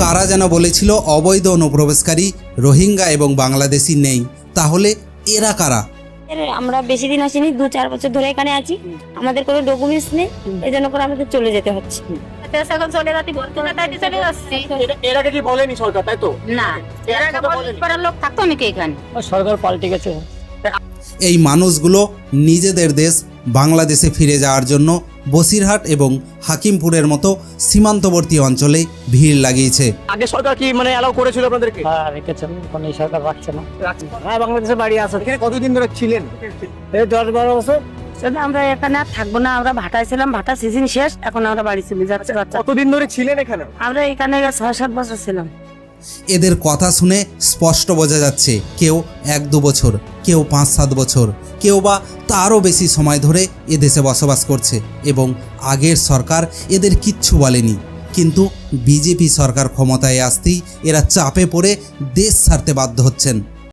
কারা যেন বলেছিল অবৈধ অনুপ্রবেশকারী রোহিঙ্গা এবং বাংলাদেশি নেই, তাহলে এরা কারা? আমরা বেশি দিন আসিনি, 2-4 বছর ধরে এখানে আছি। আমাদের কোনো ডকুমেন্টস নেই, এই জন্য করে আমাদের চলে যেতে হচ্ছে। এখন চলে যাচ্ছি, বলতে না তাই চলে যাচ্ছি। এর আগে কি বলেনি সরকার, তাই তো? না, এর আগে পাড়ার লোক থাকতো নাকি এখানে? সরকার পাল্টে গেছে। এই মানুষগুলো নিজেদের দেশ বাংলাদেশে ফিরে যাওয়ার জন্য বসিরহাট এবং হাকিমপুরের মতো সীমান্তবর্তী অঞ্চলে ভিড় লাগিয়েছে। আগে সরকার কি মানে অ্যালাউ করেছিল আপনাদেরকে? হ্যাঁ, রেখেছেন, এখন এই সরকার রাখছে না। হ্যাঁ, বাংলাদেশে বাড়ি আছে। এখানে কতদিন ধরে ছিলেন? এই 10-12 বছর। আমরা এখানে আর থাকবো না, আমরা ভাটায় ছিলাম, ভাটা সিজন শেষ, এখন আমরা বাড়ি চলে যাচ্ছি। কতদিন ধরে ছিলেন এখানে? আমরা এখানে 6-7 বছর ছিলাম। এদের কথা শুনে স্পষ্ট বোঝা যাচ্ছে কেউ 1-2 বছর, কেউ 5-7 বছর, কেউ বা তারও বেশি সময় ধরে এদেশে বসবাস করছে এবং আগের সরকার এদের কিচ্ছু বলেনি। কিন্তু বিজেপি সরকার ক্ষমতায় আসতেই এরা চাপে পড়ে দেশ ছাড়তে বাধ্য হচ্ছেন।